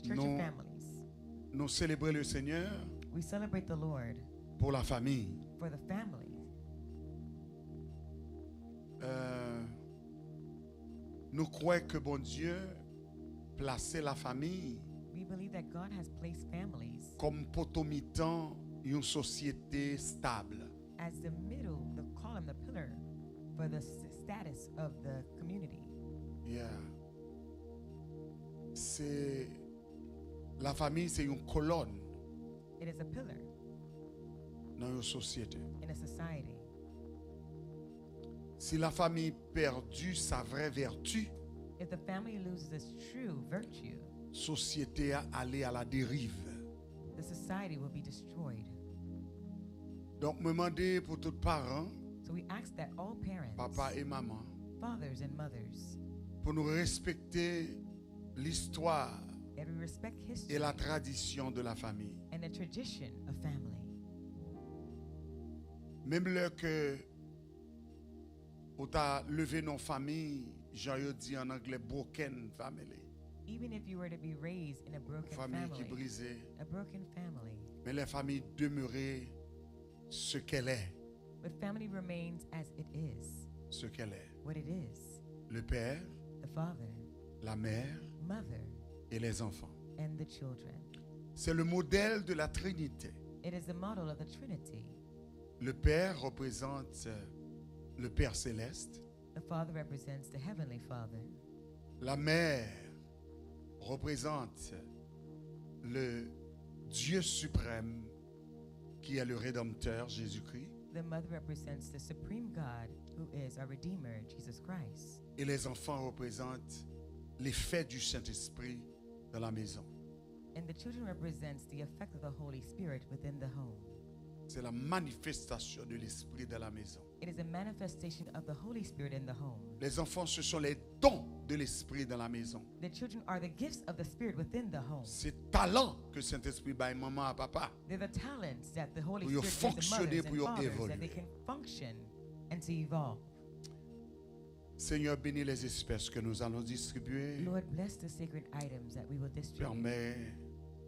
Church of Families. Nous célébrons le Seigneur We celebrate the Lord pour la famille. for the family. Nous croyons que bon Dieu plaçait la famille We believe that God has placed families comme potomitan une société stable. as the middle, the column, the pillar for the status of the community. Yeah. C'est la famille, c'est une colonne It is a pillar dans une société. in a society. Si la famille perdue sa vraie vertu, If the family loses its true virtue, société a allé à la dérive. the society will be destroyed. Donc, me demander pour tous parents, So we ask that all parents, papa et maman, fathers and mothers, pour nous respecter l'histoire that we respect history et la tradition de la famille. and the tradition of family. Même là que on t'a levé nos familles, j'en dit en anglais broken family, Even if you were to be raised in a broken famille qui family, brisée, a broken family, mais la famille demeurait ce qu'elle est, but family remains as it is, ce qu'elle est. what it is. Le père, The father, la mère mother, et les enfants. and the children. C'est le modèle de la Trinité. It is the model of the Trinity. Le père représente le Père céleste. The father represents the heavenly father. La mère représente le Dieu suprême qui est le Rédempteur, Jésus-Christ. The mother represents the supreme God who is our Redeemer, Jesus Christ. Et les enfants représentent l'effet du Saint-Esprit dans la maison. And the children represents the effect of the Holy Spirit within the home. C'est la manifestation de l'Esprit dans la maison. It is a manifestation of the Holy Spirit in the home. Les enfants, ce sont les dons de l'Esprit dans la maison. The children are the gifts of the Spirit within the home. C'est talent que Saint-Esprit baille maman à papa. They're the talents that the Holy Pour y Spirit gives the fonctionner, mothers pour y and fathers évoluer. that they can function and to evolve. Seigneur, bénis les espèces que nous allons distribuer. Lord, bless the sacred items that we will distribute Permets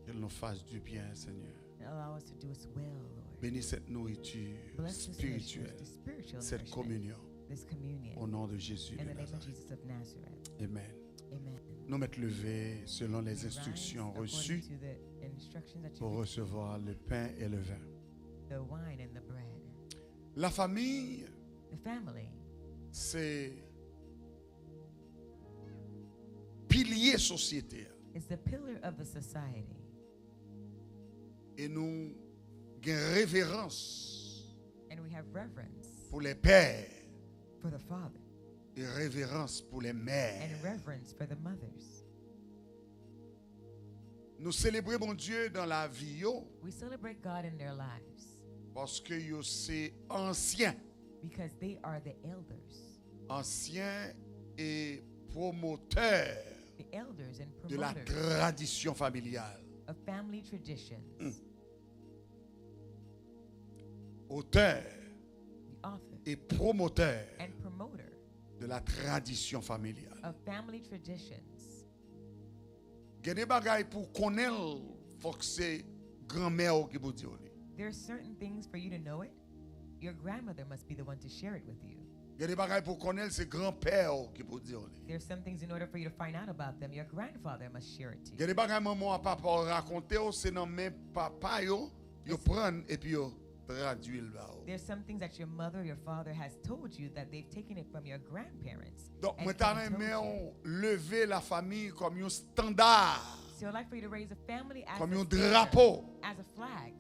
qu'elles nous fassent du bien, Seigneur. and allow us to do us well, Lord. Bénis cette nourriture Bless this nourishment, spirituelle, the spiritual cette nourishment, communion. this communion. Au nom de Jésus In de the name of Nazareth. Jesus of Nazareth. Amen. Amen. Nous mettons levés selon les We rise instructions according reçues to the instructions that pour you recevoir le pain et le vin. the wine and the bread. La famille, The family c'est pilier société. is the pillar of the society. Et nous avons révérence And we have reverence pour les pères for the father et révérence pour les mères. and reverence for the mothers. Nous célébrons mon Dieu dans la vie yo, We celebrate God in their lives parce que yo c'est ancien, because they are the elders. ancien et promoteur The elders and de la promoters tradition familiale. of family traditions. Auteur The author et promoteur and promoter de la tradition familiale. of family traditions. Il y a des bagailles pour connaître, faut que c'est grand-mère qui vous dit. There are certain things for you to know it. Your grandmother must be the one to share it with you. Il y a des bagailles pour connaître, c'est grand-père qui vous dit. There are some things in order for you to find out about them. Your grandfather must share it to Il y a you. des bagailles maman et papa raconter, c'est dans mes papa yo prennent et puis yo traduisent là. There's some things that your mother, your father has told you that they've taken it from your grandparents. Donc and moi come t'en and told aimé you. lever la famille comme un standard, So I'd like for you to raise a family as comme a un standard, drapeau as a flag,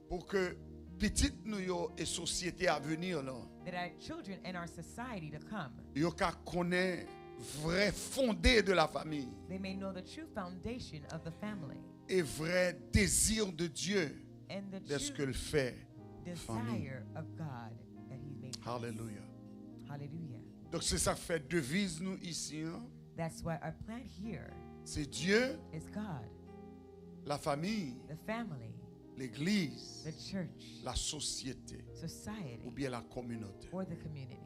pour que petite nous yo et société à venir là, that our children and our society to come, yo ka connaît vrai fondé de la famille they may know the true foundation of the family et vrai désir de Dieu and the de ce true qu'elle fait. famille. desire of God that He made. us. Alléluia. Hallelujah. Donc c'est ça fait devise nous ici, hein? That's why our plan here C'est Dieu, is God, la famille, the family, l'église, the church, la société ou society, bien la communauté. or the community.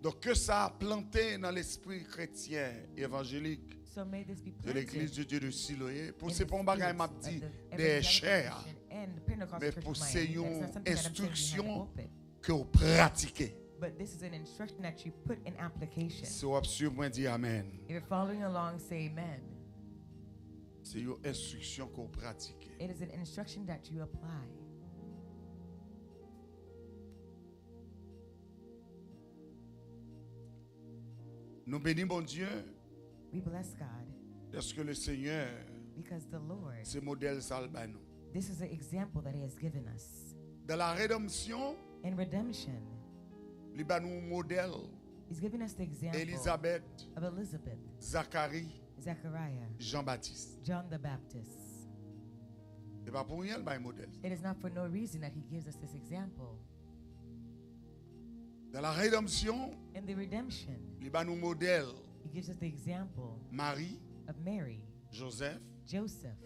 Donc que ça a planté dans l'esprit chrétien évangélique So may this be de planted l'église de Dieu de Siloé. Pour in c'est the pas un bagage m'a spirits dit of the des evangelical chers, Christian and the Pentecostal mais Church pour of Miami. c'est That's not une something that I'm saying behind the instruction pulpit. que vous pratiquez. But this is an instruction that you put in application. Si vous suivez, moi dis amen. If you're following along, say amen. C'est une instruction que vous pratiquez. It is an instruction that you apply. Nous bénissons bon Dieu We bless God parce que le Seigneur, because the Lord, c'est modèle salbano. this is an example that He has given us. Dans la rédemption, In redemption, il a nous modèle He's given us the example Élisabeth, of Elizabeth, Zacharie, Zechariah, Jean-Baptiste. John the Baptist. Ce n'est pas pour rien le modèle. It is not for no reason that He gives us this example. Dans la rédemption, In the redemption, il a nous modèle He gives us the example Marie, of Mary, Joseph, Joseph,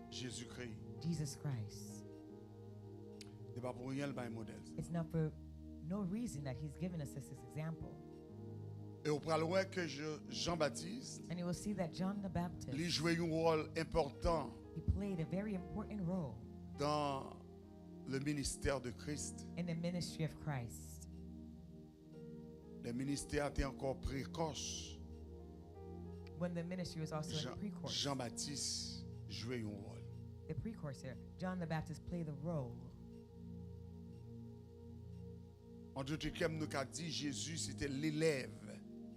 Jésus-Christ. Jesus Christ. Ce n'est pas pour rien le modèle. It's not for no reason that He's given us this example. Et on parle ouais que Jean-Baptiste, And you will see that John the Baptist, il jouait un rôle important he played a very important role dans le ministère de Christ. in the ministry of Christ. Le ministère était encore précoce. When the ministry was also in pre-course. Jean-Baptiste jouait un rôle. The precursor, John the Baptist played the role. En d'autres termes, nous avons dit Jésus c'était l'élève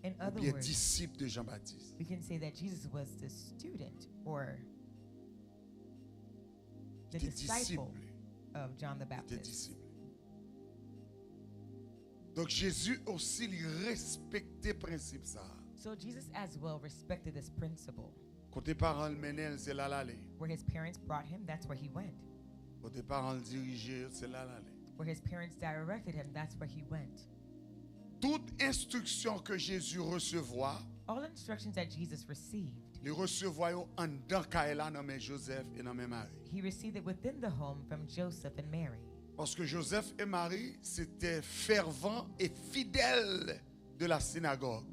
In ou other bien words, disciple de Jean-Baptiste. we can say that Jesus was the student or the Il était disciple disciple. of John the Il était Baptist. disciple. Donc Jésus aussi il respectait le principe ça. So Jesus as well respected this principle. Quand tes parents le menaient, c'est là l'aller. Where his parents brought him, that's where he went. Quand tes parents le dirigeaient, c'est là l'aller. Where his parents directed him, that's where he went. Toute instruction que Jésus recevait, All instructions that Jesus received, il recevait en dedans Kaela nommé Joseph et nommé Marie. he received it within the home from Joseph and Mary. Parce que Joseph et Marie, c'était fervents et fidèles de la synagogue.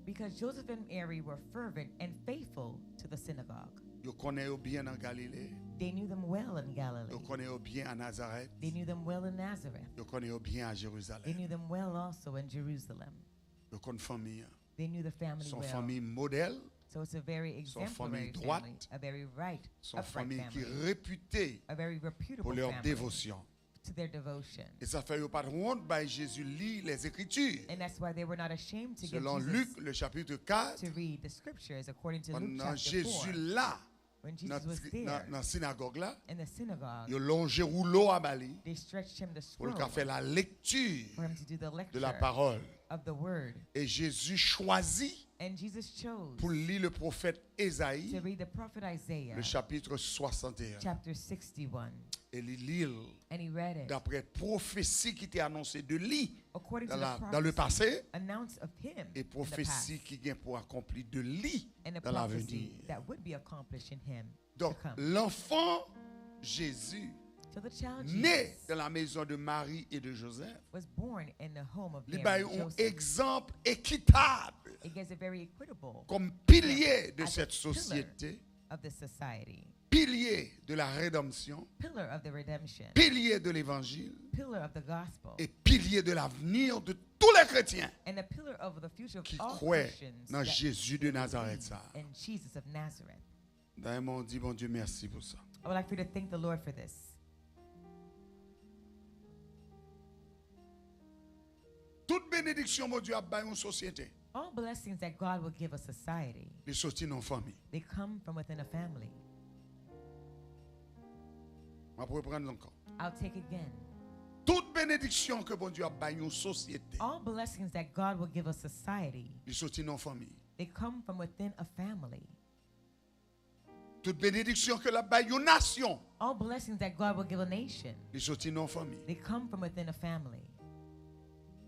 Because Joseph and Mary were fervent and faithful to the synagogue. Ils connaissaient bien en Galilée, They knew them well in Galilee. ils connaissaient bien à Nazareth, They knew them well in Nazareth. ils connaissaient bien à They Jérusalem. knew them well also in Jerusalem. Ils connaissaient famille. They knew the family Son well. famille modèle, So it's a very Son exemplary famille droite. family, a very right, son upright famille qui family, est réputée a very reputable pour leur family dévotion. to their devotion. Et ça fait pas de honte, bah, Jésus lit les Écritures. And that's why they were not ashamed to give Selon Jesus Luc, le chapitre 4, to read the scriptures according to Luke pendant chapter 4. Jésus là, When dans Jesus was there la synagogue là, in the synagogue, il a longé rouleau à Bali they stretched him the pour scroll le faire la lecture for him to do the de la lecture parole. of the word. Et Jésus choisit And Jesus chose pour lire le prophète to Ésaïe, read the prophet Isaiah le chapitre 61. chapter 61. Et il lit And he read it d'après prophétie qui était annoncée de lui according dans, to the dans le prophecy passé announced of him et in the prophétie past, qui vient pour accomplir de lui and the dans prophecy l'avenir. that would be accomplished in him Donc, to come. l'enfant Jésus, So the child né Jesus dans la maison de Marie et de Joseph, was born in the home of il Mary a and un Joseph. exemple équitable It gives a very equitable comme pilier de as a cette pillar société, of the society, pilier de la rédemption, pillar of the redemption, pilier de l'évangile pillar of the gospel, et pilier de l'avenir de tous les chrétiens and a pillar of the future of qui all croient Christians dans that Jésus de Nazareth. Ça. believe in Jesus of Nazareth. D'ailleurs, on dit, bon Dieu, merci pour ça. I would like for you to thank the Lord for this. Toute bénédiction, mon Dieu, a bâti une société. All blessings that God will give a society, Les sorties dans la famille. they come from within a family. On va reprendre encore. I'll take again. Toute bénédiction que bon Dieu a bâti une société. All blessings that God will give a society, Les sorties dans la famille. they come from within a family. Toute bénédiction que la bâti une nation. All blessings that God will give a nation, Les sorties dans la famille. they come from within a family.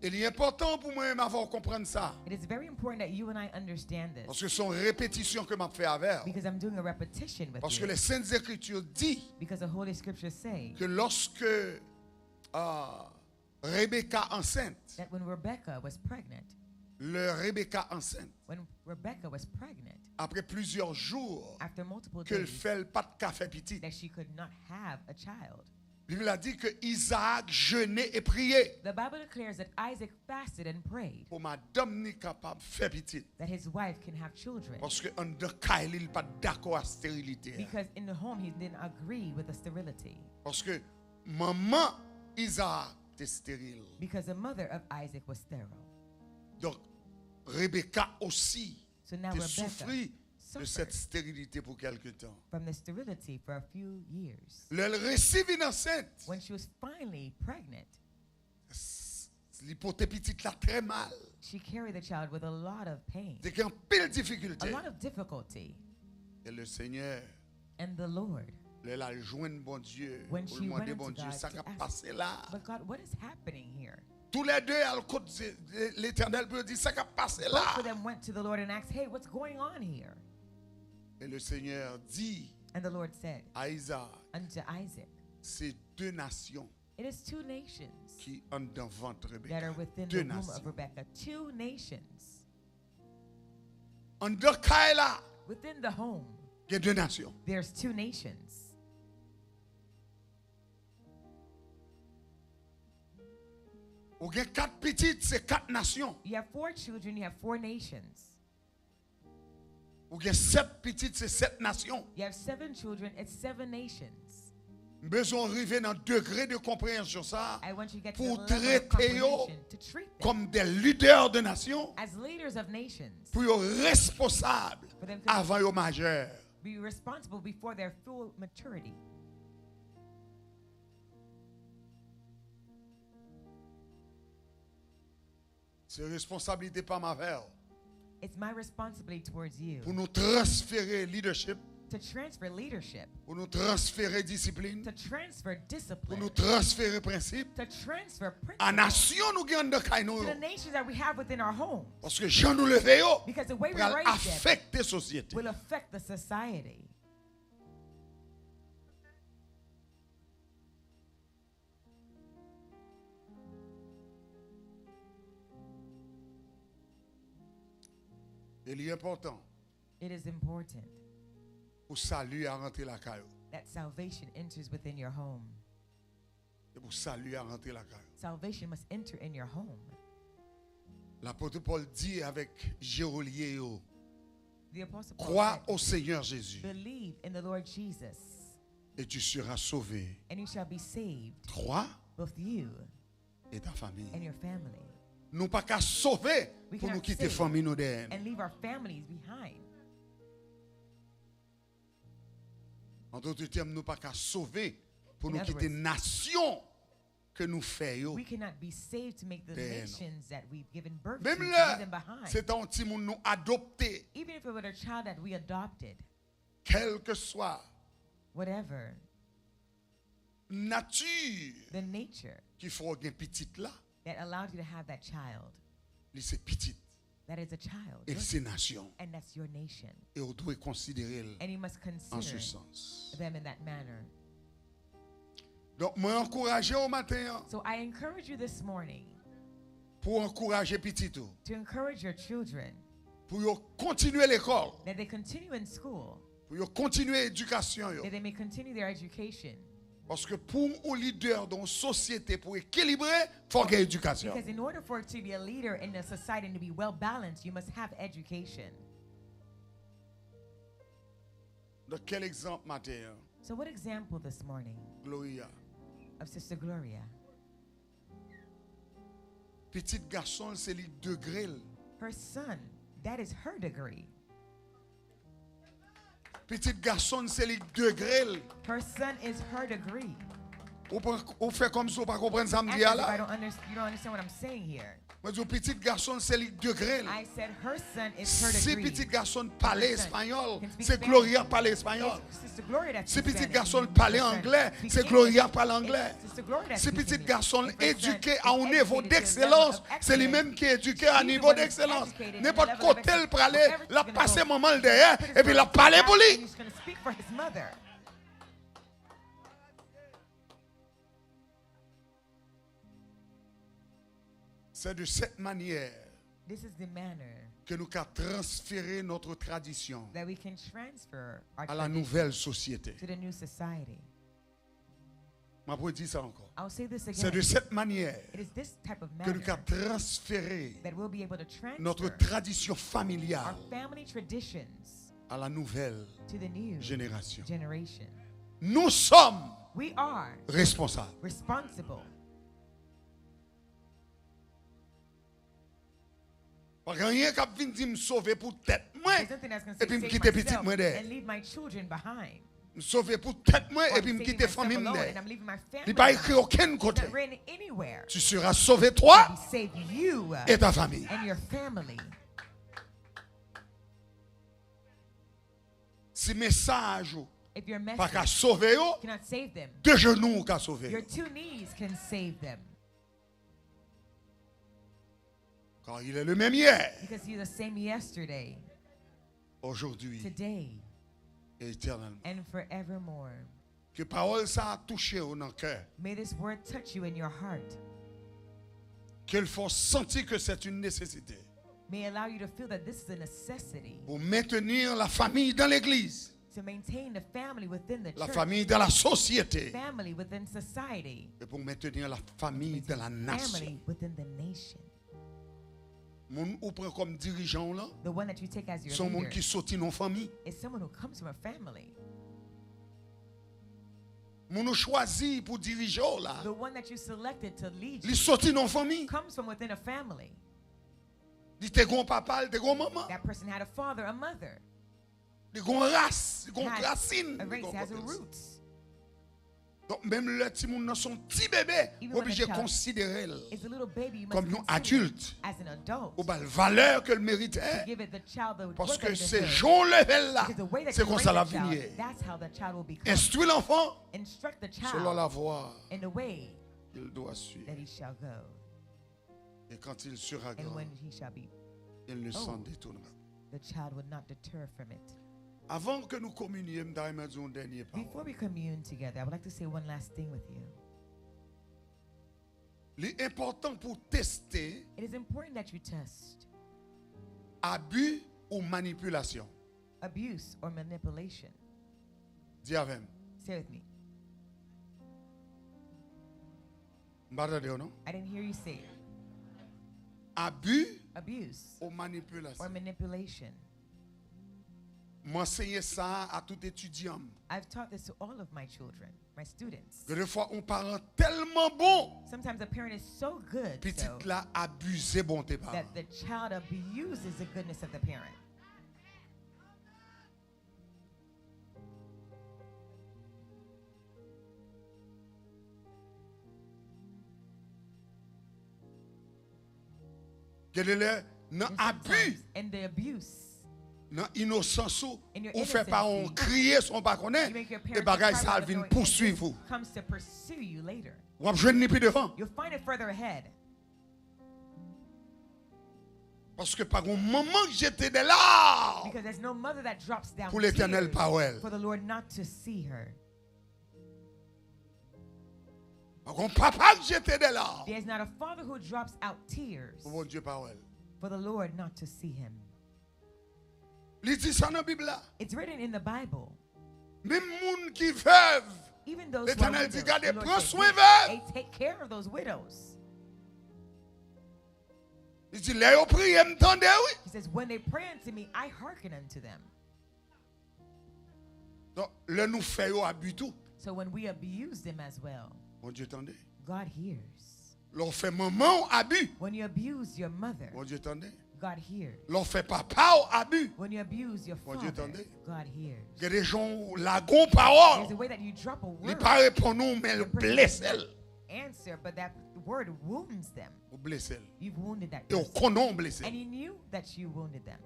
Et il est important pour moi-même avoir comprendre ça. It is very important that you and I understand this Parce que c'est une répétition que m'a fait avec. because I'm doing a repetition with Parce que you. les Saintes Écritures disent Because the Holy Scriptures say que lorsque Rebecca enceinte. that when Rebecca was pregnant, après plusieurs jours, after multiple qu'elle days, fait pas de café petit. that she could not have a child. La Bible a dit que Isaac jeûnait et priait The Bible declares that Isaac fasted and prayed pour madame ni capable de faire petit. that his wife can have children. Parce que en de Kyle, il pas d'accord à stérilité. Because in the home he didn't agree with the sterility. Parce que maman Isaac était stérile. Because the mother of Isaac was sterile. Donc Rebecca aussi So now a Rebecca souffri de cette suffered stérilité pour quelque temps. from the sterility for a few years. Elle récit une enceinte. When she was finally pregnant, L'hypothèse petite là très mal. she carried the child with a lot of pain, C'est en pile a difficulté. lot of difficulty. Et le Seigneur, And the Lord, elle a joint bon Dieu. when Pour she demander went bon into Dieu, God ça to a ask, passé là. but God, what is happening here? Tous les deux, l'Éternel peut dire, ça a passé là. Both of them went to the Lord and asked, hey, what's going on here? Et le Seigneur dit And the Lord said à Isaac, unto Isaac, c'est deux nations it is two nations qui entrent dans le ventre that Rebecca. are within Deux the womb of nations. Rebecca. Two nations. En deux cas là, Within the home, il y a deux nations. there's two nations. Ou il y a quatre petites, c'est quatre nations. You have 4 children, you have 4 nations. Ou il y a sept petites, c'est sept nations. You have 7 children, it's 7 nations. Besoin d'arriver dans un degré de compréhension ça I want you to get to pour the level of traiter comprehension to treat them comme des leaders de nations, as leaders of nations, pour être responsables for them to avant le majeur. be responsible before their full maturity. C'est responsabilité pas ma faire It's my responsibility towards you pour nous transférer leadership, to transfer leadership, pour nous transférer discipline, to transfer pour discipline, nous transférer principe. to transfer En principles nation nous gagnons de to the nations that we have within our homes. parce que Jean nous levé yo Because the way we pour raise them affecter société. will affect the society. Il est important It is important pour salut à rentrer la caillou. that salvation enters within your home. Et pour salut à rentrer la caillou. Salvation must enter in your home. L'apôtre Paul dit avec Gérolier yo, The Apostle Paul crois said, au Seigneur Jésus believe in the Lord Jesus, et tu seras sauvé. and you shall be saved, Toi both you et ta famille. and your family. Nous pas qu'à sauver We pour cannot nous quitter save famille nous derrière. and leave our families behind. En d'autres termes, nous pas qu'à sauver pour In nous other quitter words, nation que nous faisons. We cannot be saved to make the Then, nations that we've given birth to, Même to leave là, them behind. c'est un petit monde nous adopté, Even if it were a child that we adopted, quel que soit whatever nature the nature qui faut un petit là, that allowed you to have that child, lui c'est petit that is a child, et c'est nation and that's your nation. et on doit considérer And you must en ce consider sens. them in that manner. Donc moi encourager au matin So I encourage you this morning pour encourager petit tout, to encourage your children pour yo continuer l'école, that they continue in school, pour yo continuer l'éducation yo. that they may continue their education. Parce que pour un leader dans une société pour équilibrer, il faut qu'il y ait éducation. Because in order for it to be a leader in a society and to be well balanced, you must have education. Donc quel exemple matin, So what example this morning Gloria, of Sister Gloria? petit garçon c'est le degré. Her son, that is her degree. Petit garçon c'est le degré. Her son is her degree. Ou fait comme ça, pas comprendre ça me As dit if I là. you don't understand what I'm saying here. Moi dis petit garçon c'est le degré. I said her son is her Si degree. petit garçon parle espagnol, Can speak c'est Spanish. Gloria parle espagnol. It's Sister Gloria that Si speaks petit Spanish. garçon parle Her son anglais, speaks c'est English. Gloria parle anglais. It's Sister Gloria that Si speaks petit English. garçon If her son éduqué is à un niveau educated to a level d'excellence, of c'est lui excellence, même qui est éduqué à un she's the niveau one who's d'excellence. educated in N'importe a level of côté le excellence. parler, Wherever la she's gonna passer go, maman le derrière put his et puis la mother parler back pour and lui. he's going to speak for his mother. C'est de cette manière This is the manner que nous avons transféré notre tradition that we can transfer our à la tradition nouvelle société. to the new society. Je vais dire ça encore. I'll say this C'est again. de cette manière It is this type of que nous manner avons transféré that we'll be able to notre transfer tradition our familiale family traditions à la nouvelle to the new génération. generation. Nous sommes We are responsables. responsible. Pas rien qui vient dire me sauver pour tête moi There's nothing that's going et to puis me say quitter save petite myself moi derrière. and leave my children behind. Me sauver pour tête moi Or et puis I'm me saving quitter myself famille alone derrière. and I'm leaving my family Il pas behind. écrit aucun côté. It's not written anywhere. Tu seras sauvé toi We save you et ta famille. and your family. Si message If your pas qu'à message sauver yo, cannot save them, deux genoux qu'à sauver. your two knees can save them. Car il est le même hier, Because he's the same yesterday, aujourd'hui today, et éternellement. and forevermore. Que parole ça a touché au dans cœur. May this word touch you in your heart. Qu'elle fasse sentir que c'est une nécessité May allow you to feel that this is a necessity pour maintenir la famille dans l'église, to maintain the family within the la church, famille dans la société family within society, et pour maintenir la famille dans la nation. family within the nation. Moun ou prend comme dirigeant là, The one that you take as your sont moun leader qui sorti dans famille. is someone who comes from a family. Moun ou choisi pour diriger là, The one that you selected to lead li you sorti dans famille. comes from within a family. Li te gon papa, li te gon maman, That person had a father, a mother, li gon race, li gon has racine. a li race, gon has a potence. roots. Donc même le petit moun dans son petit bébé, Even when obligé the child considérer It's a little baby you must comme un consider adulte, as an adult ou la valeur que le to méritait, give it the child the parce worth that que it c'est deserves. Jean level là, Because the way that c'est you comme raise ça la the child, vie. that's how the child will become. Instruis l'enfant Instruct the selon child la voie in the way qu'il doit suivre. that he shall go, Et quand il sera and grand, when he shall be, il ne s'en old, détournera. the child will not deter from it. Avant que nous communions, je vais dire un dernier parole. Before we commune together, I would like to say one last thing with you. L'important pour tester It is important that you test abus ou manipulation. abuse or manipulation. Dis avec moi. Say with me. M'entendez ou non? I didn't hear you say it. Abus Abuse ou or manipulation. manipulation. M'enseigner ça à tout étudiant. I've taught this to all of my children, my students. Que des fois, un parent tellement bon, Sometimes a parent is so good petit so là abusé bon tes parents. that the child abuses the goodness of the parent. Que le non And abus, sometimes in the abuse, non innocence In your ou fait pas on innocency, crier son pas connaît you make your et parents bagaille cry ça without vient knowing, poursuivre and vous. this comes to pursue you later. Ou ap jwenn ni plus devant You'll find it further ahead parce que par un moment que j'étais de là because there's no mother that drops down pour l'Éternel tears par elle. for the Lord not to see her. Par un papa que j'étais de là There's not a father who drops out tears pour mon Dieu par elle. for the Lord not to see him. Il dit ça dans la Bible là. It's written in the Bible. Même moun qui veuve, Even those who are l'Éternel widows, dit gardez the Lord prends said, soin veuve. hey, take care of those widows. Il dit les yo prié m'tendez oui. He says, when they pray unto me, I hearken unto them. Donc le nous fait yo abus tout. So when we abuse them as well, Mon Dieu tendez. God hears. L'on fait maman abus. When you abuse your mother, Mon Dieu tendez. God hears. L'on fait papa abus. When you abuse your Mon Dieu, father, attendez. God hears. Il y a des gens la gon parole. There's a way that you drop a Il word pas répond nous mais le the person blesse does elle. not answer, but that word wounds them. Ou blesse elle. You've wounded that Et au person. konon blesse. And you knew that you wounded them.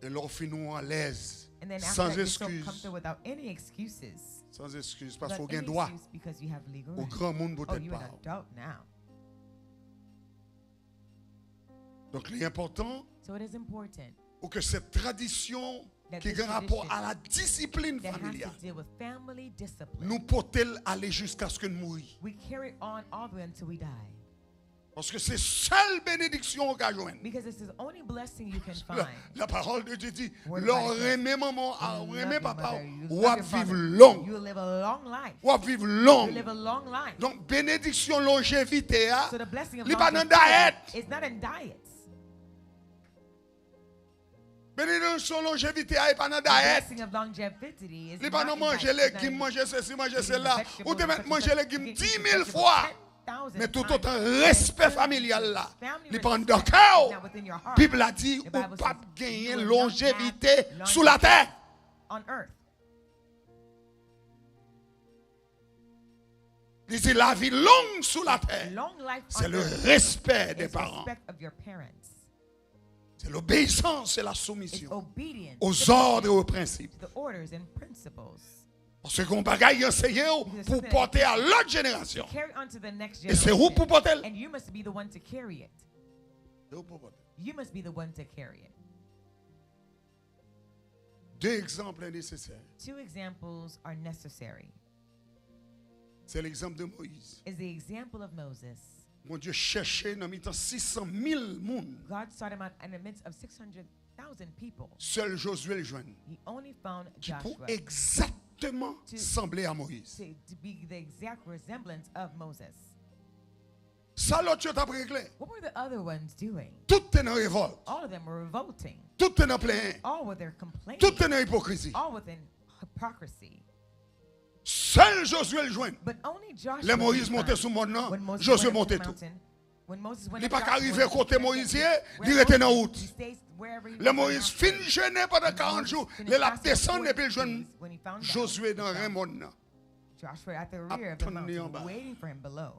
Et l'on fait nous à l'aise. And then after Sans that, you're so excuse. comfortable without any excuses. Sans excuse parce Without qu'il y a any droit excuse because you have legal au rights. grand monde Oh, peut-être you're an pas. adult now. Donc l'important So it is important pour que cette tradition that qui this a rapport tradition à la discipline that has familiale, to deal with family discipline, nous peut-elle aller jusqu'à ce que nous mourions. we carry on all the way until we die. Parce que c'est seule bénédiction qu'on peut joindre. Because it's the only blessing you can find. La parole de Dieu dit, Word of leur God says, aimer maman, You aimer love your papa, mother, you ou love à your vivre father. long. You live a long life. Ou à vivre You long. live a long life. Donc, bénédiction longévité, So the blessing of li pas dans longevity diète. is not in diets. Bénédiction longévité, il pas dans The diète. blessing of longevity is Li pas not dans in manger diets. It's not légumes, in manger ceci, manger eating cela. vegetables Ou te and mettre such manger and such. légumes You can 10 eat 000 vegetables fois. 10,000 Mais tout times. autant And respect still familial là. family Li pas respect dans is cœur. not within your heart. Bible a dit, The ou Bible pas says gagner you will not longévité have sous la terre. on earth. Il dit la vie longue sous la terre. Long life C'est on le earth respect des is parents. respect of your parents. C'est l'obéissance et la It's soumission obedience aux ordres et aux principes. to the orders and principles. Parce qu'on bagaille enseigner pour porter à l'autre génération. Carry on to the next Et c'est où pour generation. porter? And you must be the one to carry it. You must be the one to carry it. Deux exemples nécessaires. Two examples are necessary. C'est l'exemple de Moïse. Is the example of Moses. Mon Dieu cherchait dans le temps 600 000 personnes. God sought him out in the midst of 600,000 people. Seul Josué le joigne. He only found Qui pour Joshua exactement sembler à Moïse. to be the exact resemblance of Moses. Ça l'autre t'a réglé. What were the other ones doing? Tout est dans révolte. All of them were revolting. Tout est dans plein. All with their complaining. Tout est dans hypocrisie. All within hypocrisy. Seul Josué le joigne. But only Joshua. Les Moïse was montait found. sur le monde, When Moses Josué went up to montait the tout. mountain, when Moses went Il n'est up, pas Joshua qu'arrivé went côté up. Moïse, Where il était dans la Moses- route. he stays wherever he Le was Moïse on fin the mountain. jeûner pendant When 40 Moses jours. finished Il a fasting for descendu et 40 puis il joint days, when he found out, Josué he dans un found monde. Joshua at the rear of the Attendez en mountain, bas. waiting for him below.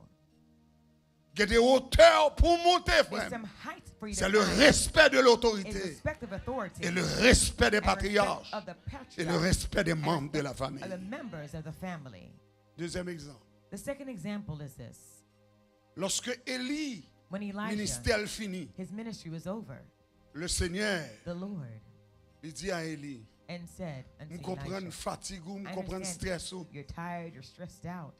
Il y a des hauteurs pour monter, There's frère. some height for you C'est to le climb. respect de It's l'autorité respect of authority et le respect des and respect patriarches of the et le patriarchs respect des and membres de respect la famille. of the members of the family. Deuxième exemple. The second example is this. Lorsque Élie, When Elijah, ministère fini, his ministry was over, le Seigneur, the Lord il dit à Élie, and said je unto comprends Elijah, fatigue, je I comprends understand stress, you're tired, you're stressed out.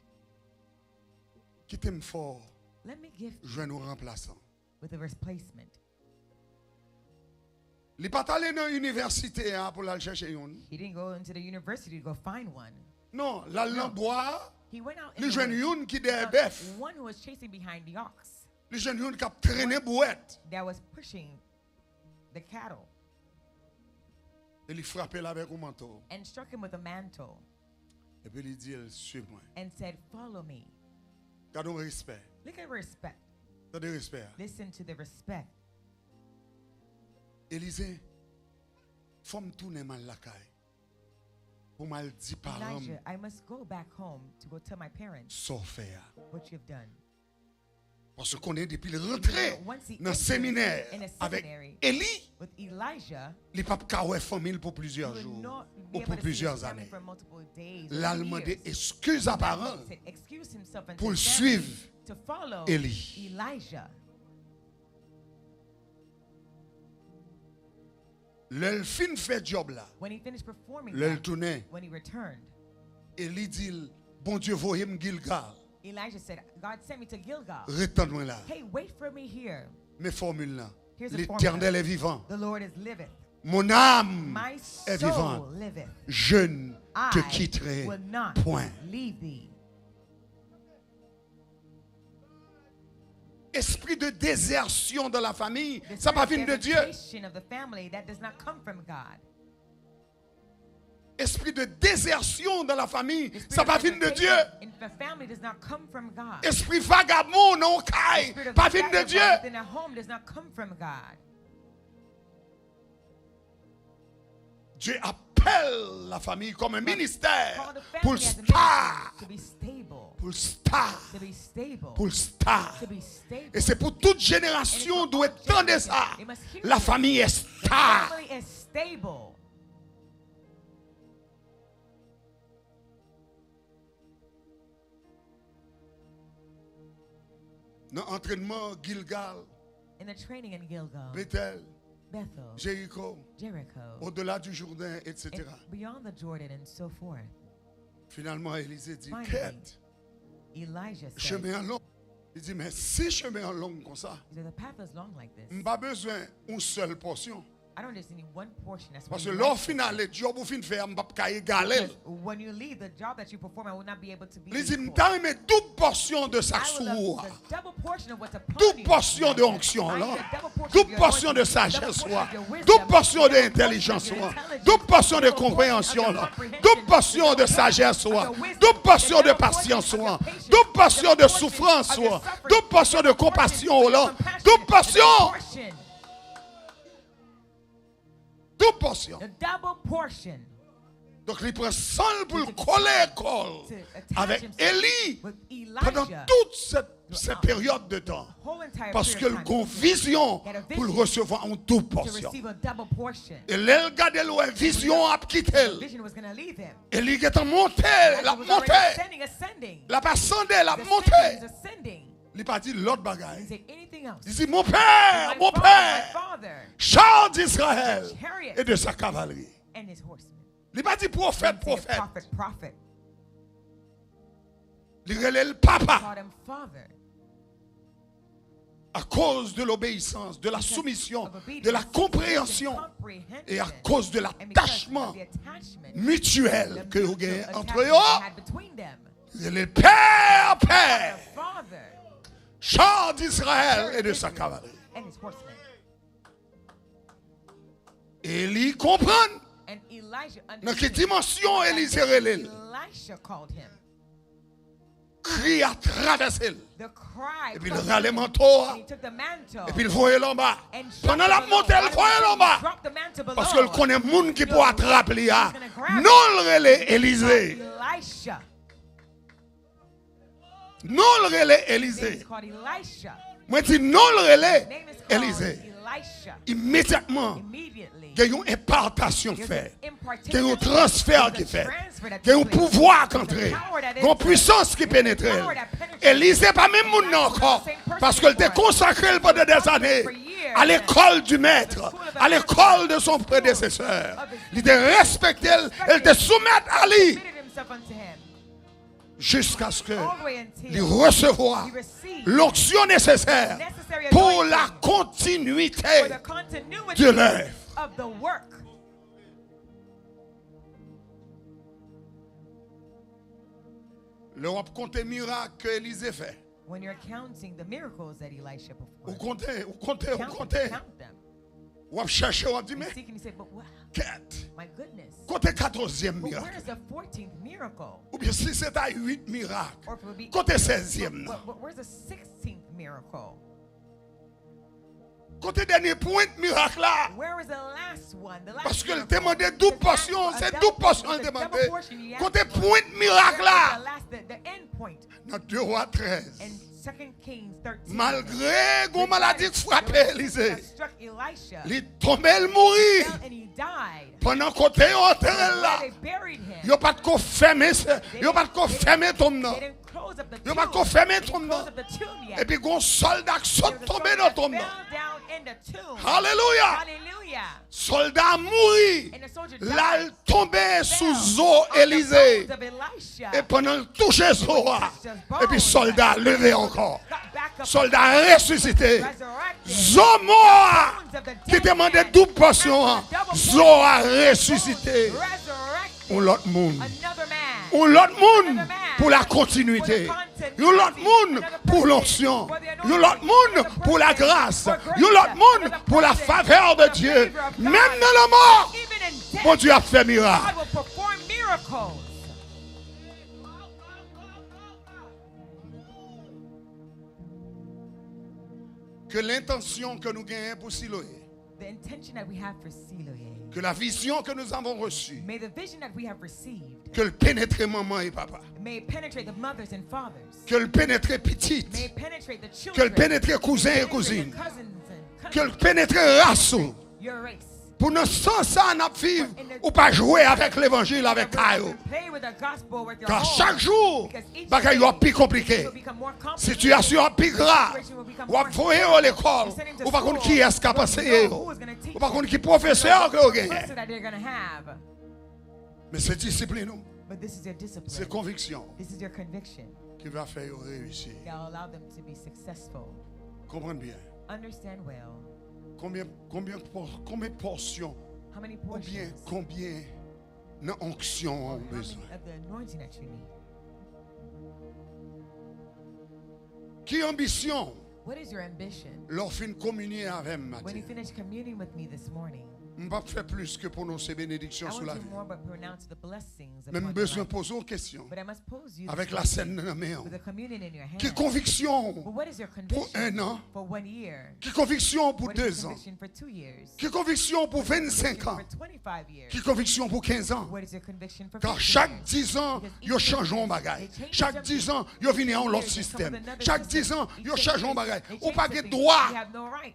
qui t'aime fort, Let me give je vais nous remplaçant. with a replacement. Il n'est pas allé dans l'université hein, pour aller chercher une. He didn't go into the university to go find one. Non, la No. bois, He went out les in the jeunes woods, une qui des found bœufs, one who was chasing behind the ox les jeunes une qui a traîné bouette. that was pushing the cattle Et il frappait là avec un manteau. and struck him with a mantle Et puis il dit, suis-moi. and said, "Follow me." Gardons respect. Look at respect. Gardons respect. Listen to the respect. Élisée, faut me tourner mal la caille. Pour mal dire parents, Elijah, I must go back home to go tell my parents sans faire. what you've done. Parce qu'on est depuis le rentrée Once he dans le entered séminaire in a avec seminary Élie, with Elijah, les papes kawé famille pour he plusieurs would jours not ou be pour able to see his plusieurs family années. for multiple days or L'allemand years. des excuses à parents To excuse himself and pour his suivre family to follow Élie. Elijah. Le fin fait job là, When he finished performing le that, tourné, when he returned, Élie dit, bon Dieu, voyez Gilgal, Elijah said, "God sent me to Gilgal. retourne-moi là. Hey, wait for me here. Mes formules là, Here's the l'Éternel est vivant. The Lord is liveth. Mon âme My est soul vivante. liveth. Je ne te I quitterai will not point. leave thee." Esprit de désertion dans la famille, The ça va spirit venir of de Dieu. desertion of the family that does not come from God. Esprit de désertion dans la famille, The spirit ça of va venir de Dieu. desertion in the family does not come from God. Esprit vagabond non The caille, spirit of pas venir de vagabond Dieu. within a home does not come from God. Dieu appelle la famille comme un ministère Call the pour le family as a star, ministry to be stable. pour le star, To be stable. pour le star. To be stable. Et c'est pour toute génération doit entendre ça. La famille est The star. family is stable. Dans l'entraînement Gilgal, In the training in Gilgal, Bethel, Bethel, Jéricho, Jericho, au-delà du Jourdain, etc. and beyond the Jordan and so forth. Finalement, Élisée dit, Finally, quête, Elijah said, chemin long. Il dit, mais si chemin est long comme ça, He said, the path is long like this. je n'ai pas besoin d'une seule portion. I don't just need one portion. That's Parce what que you l'or like. final, le job ou fin faire, je ne peux pas égaler. Because when you leave the job that you perform, I will not be able to be Il dit, je equal. t'ai double portion de sa I will love sourd. the double portion of what's upon Double you. portion de onction, I là. need a double portion of Double your portion de anointing, double sagesse, portion là. of your wisdom, Double portion double d'intelligence, portion of là. your intelligence, Double portion de double portion of compréhension, your là. comprehension, Double portion de sagesse, of là. your wisdom, Double portion de double patience, portion of là. your patience, Double portion double de portion souffrance, of your là. suffering, Double portion de double portion compassion, of là. compassion, Double double portion. portion. Double portion. The double portion. Donc, il prend seul pour le coller To attach avec himself Élie with pendant Elijah. toute cette période de temps. Whole entire Parce que period le of time gon vision pour le recevoir en double to portion. receive a double portion. Et là, regardez la vision a quitté. The vision was going to leave him. Élie est monté, Elijah la was already monté. ascending. La pas ascendé, la He's monté. ascending. Il n'a pas dit l'autre He bagaille. didn't say anything else. Il dit mon My père, mon father, my père, father, char d'Israël chariot et de sa cavalerie. and his horsemen. Il n'a pas dit prophète, He didn't say prophète. prophet. Il relève le He papa called him father. à cause de l'obéissance, de la Because soumission, of obedience, de la submission, compréhension comprehension, et à cause de and because l'attachement of the attachment, mutuel the que vous mutual avez entre attachment eux. they had between them. Il est le père, père, The father char d'Israël et de sa cavalerie. and his horsemen. Élie comprend And Elijah dans quelle understood. dimension Élisée relève. Elisha called him. Cri à traverser. The cry. Et puis il crossed râle le him, manteau. and he took the mantle. Et puis il voyait en bas. and dropped Pendant it la below. montée, il Why voyait did en he bas. drop the mantle below? Parce qu'elle connaît monde qui peut attraper là. Non le relais Élisée. Elisha. Non le relais His name Élisée. is called Elisha. Moi je dis non le His relais name is called Élisée. Elisha. Immédiatement, Immediately. il y a une impartation There's faite. an impartation Il y a un that transfert takes qui est place. fait. There's a transfer that Il y a un takes place. pouvoir qui There's a entre. power that Il y a une enters. puissance qui pénètre. There's a power that penetrates. Élisée pas même monde encore. Parce qu'elle était consacrée pendant des années à l'école du maître, à l'école de son prédécesseur. Il était respecté, elle était soumette à lui. Submitted himself unto him. Jusqu'à ce que All the way until il recevoir he received l'onction nécessaire necessary pour la anointing for continuité the continuity de l'œuvre. of the work. L'Europe compte miracles que Élisée fait. When you're counting the miracles that Elisha Vous performed, comptez, count them. Vous cherchez, vous dit, You mais seek and you say, but wow, quête. my goodness. Comptez 14e But miracle. where's the 14th miracle? Ou bien si c'est à 8 miracles. Or if it would be, Comptez 16e. non. where's the 16th miracle? Comptez dernier point de miracle là. Where is the last one? The last Parce que le miracle? demandait double portion. A C'est double double portion portion, le the double demandait. portion you asked Comptez for. point de miracle là. The last, the end point. Dans 2 rois 13. In 2 Kings 13. Malgré une maladie qui frappait Élisée. That struck Elisha. Il tombait, il mourit. Fell and he died. Pendant qu'on était enterré là. They buried him. Il n'y a pas de quoi fermer. Il n'y a pas de quoi fermer ton nom. They didn't close up the Il n'y a tomb. pas de quoi fermer They ton didn't nom. close up the tomb yet. Et puis, un soldat qui There saute was a tombé soldier dans that ton nom. fell down in the tomb. Alléluia. Hallelujah. Soldat mourit. And the soldier Là, died. il tombait Fell sous eau on the Élisée. bones of Elisha. Et pendant le toucher son roi. Et puis, soldat levé encore. Got back up, Soldat ressuscité. resurrected. Zomoa Bones of the qui dead demandait man. double portion. Zoa ressuscité. Resurrected. Ou l'autre monde. Another man. Ou l'autre monde pour la continuité. Ou l'autre monde pour l'onction. Ou l'autre monde pour la grâce. Ou l'autre monde pour la faveur de Dieu. Même dans la mort, Even in death, mon Dieu a fait miracle. God will perform miracles. Que l'intention que nous gagnons pour Siloé, The intention that we have for Siloé, que la vision que nous avons reçue, may the vision that we have received, que le pénétrer maman et papa, may it penetrate the mothers and fathers, que le pénétrer may petite, it penetrate the que le children, pénétrer cousin et penetrate cousine, the cousins and que le cousins, pénétrer race. your race. Pour nous sans ça, nous vivre ou pas jouer avec l'évangile avec Kayo. Play with the gospel with your Car home. chaque jour, Because each bagaille day, est plus compliqué. it will become more complicated. Situation est plus grave. Situation will become Ou more pas voyer à l'école. Ou pas contre qui est-ce qui a passé. Ou pas contre qui professeur que vous gagnez. Professor that they're going to have. Mais c'est discipline, But this is your discipline. c'est conviction. This is your conviction. qui va faire réussir. that will allow them to be successful. Comprenez bien. Understand well. Combien de portions, How many combien portions d'onction or ont how many besoin? of the anointing that you need? Qui ambition What is your ambition? leur fin communier avec When matin? you finish communing with me this morning, Je ne vais pas faire plus que prononcer bénédiction I sur want la to vie. do more but pronounce the blessings Mais upon j'ai your besoin de life. poser une question. But I must pose you Avec this la question scène de la main. with a communion in your hand. Qui conviction But what is your pour un conviction an? for 1 year? Qui conviction pour What is 2 your ans? conviction for 2 years? Qui conviction pour 25 Conviction ans? for 25 years? Qui conviction pour 15 ans? What is your conviction for Car 15 chaque years? 10 ans, ils changent un bagage. Chaque 10 ans, ils viennent en l'autre système. Chaque 10 ans, ils changent un bagage. Ou pas de droit. You have no right.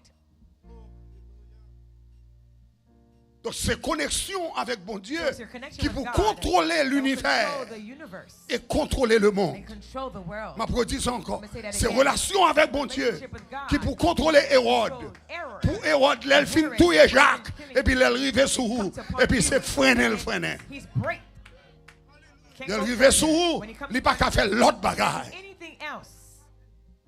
Donc c'est connexion avec bon Dieu So it's your connection qui with peut God contrôler that will l'univers control the universe et contrôler le monde. and control the world. Ma produit encore. I'm gonna say that C'est again. relation avec bon Dieu Relationship with God qui peut contrôler Hérode. controls error. Pour Hérode, l'elle fin tout et Jacques. Et puis l'elle arrive sur vous. Et puis c'est freiner le freiner. He's break. Can't Il go arrive further. sur vous. When he comes Il n'est pas qu'à faire l'autre bagage. anything else.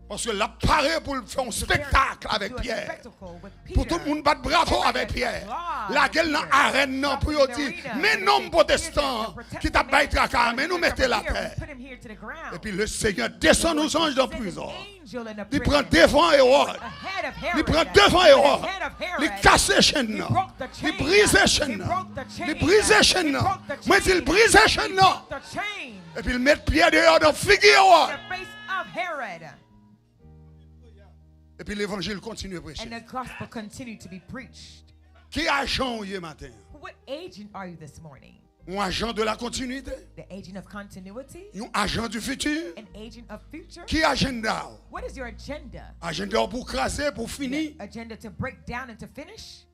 Parce que là, paraît pour faire un spectacle avec Do a Pierre. spectacle with Pour tout le Peter. monde battre bravo avec Pierre. La gueule dans l'arène, non, pour dire, mais non, protestants, qui t'a battu à car, mais nous mettez la paix. Put him here to the ground. Et puis le Seigneur descend aux anges dans Send an prison. angel in a Il prison. prend devant Hérode. Ahead of Il Herod. prend devant Hérode. Ahead of Herod. Il casse les chaînes. He broke the chain. Il brise les chaînes. He broke the chain. Il brise les chaînes. He broke the Moi, chain. il brise les chaînes. He broke the chain. Et puis il met Pierre dehors dans figure Hérode. The face of Herod. Et puis l'évangile continue à prêcher. And the gospel continued to be preached. Qui agent hier matin? What agent are you this morning? Un agent de la continuité? The agent of continuity? Un agent du futur? An agent of future? Qui agenda? What is your agenda? Agenda pour craser, pour finir? Agenda to break down and to finish?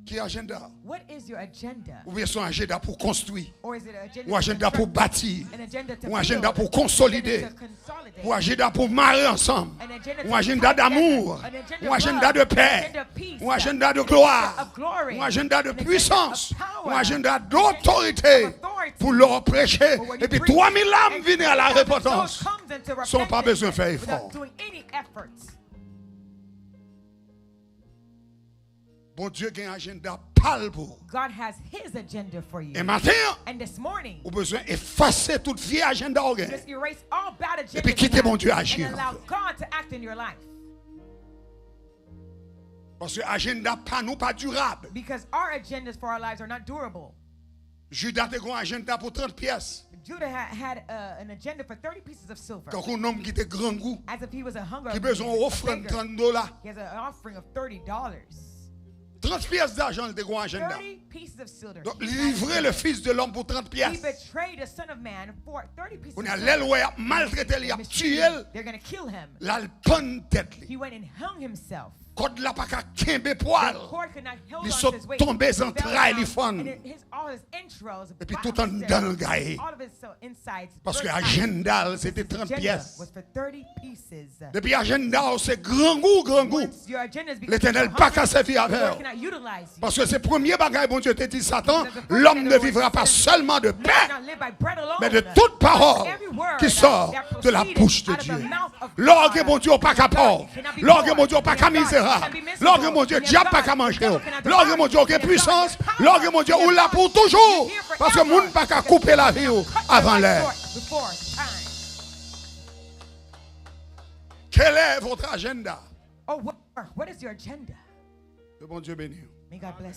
Qui agenda? What is your agenda? Ou bien son agenda pour construire? Or is it an agenda, Ou agenda pour bâtir? an agenda to Ou agenda build, pour consolider? an agenda to consolidate, Ou agenda pour marrer ensemble? an agenda to Ou agenda tie together, d'amour? an agenda Ou of agenda love, de an paix? agenda of peace, Ou agenda de an gloire? agenda of glory, Ou agenda de an agenda puissance? of power, Ou agenda an d'autorité agenda of authority. pour leur prêcher? But when you Et puis preach, 3000 âmes and viennent à la 3,000 repentance. souls comes into Sans pas repentance besoin de faire effort. without doing any effort. Bon Dieu a un agenda pâle pour. God has His agenda for you. Et matin, And this morning, vous avez besoin d'effacer toute vieille agenda au gain. just erase all bad agendas puis quittez you have mon Dieu agir. and allow God to act in your life. Parce que l'agenda pas nous pas durable. Because our agendas for our lives are not durable. Judas a un agenda pour 30 pièces. Judah had an agenda for 30 pieces of silver. Quand un homme qui était grand goût, As if he was a hunger. qui a besoin d'offrir beggar. $30. He has an offering of $30. 30 pièces d'argent, il était un agenda. 30 pieces of silver. Donc, livrer le fils de l'homme pour 30 He pièces. betrayed the Son of Man for 30 pieces On of a silver. l'aile, ouais, maltraité, il a tué, They're going to kill him. là, il pend tête. He went and hung himself. Quand la pas qu'à kembe The poil. cord could not hold Ils on sont to his weight. tombés He en fell trailles, down, ils font. and all his entrails, Et puis bowed tout en down. dedans le gaillé. All of his insides. Parce que burst out. l'agenda, c'était His 30 agenda pièces. was for 30 pieces. Depuis l'agenda, c'est grand goût, grand goût. Once your agenda is L'Éternel pas qu'à servir the Lord avec. cannot utilize you. Parce que c'est le premier bagage, bon Dieu te dit, Satan, l'homme ne vivra pas seulement de Man pain, cannot live by bread alone, mais de toute parole every word qui sort that de la proceeded bouche de out of the Dieu. mouth of L'orgue, God. mon Dieu, pas qu'à pauvre. L'orgue, mon Dieu, pas qu'à misérable. L'orgue, mon Dieu, diable, pas qu'à manger. L'orgue, mon Dieu, aucune puissance. L'orgue, mon Dieu, ou là pour toujours. Parce que moun pas qu'à couper la vie avant l'heure. Before time. Quel est votre agenda? Oh, what is your agenda? Le bon Dieu béni. May God bless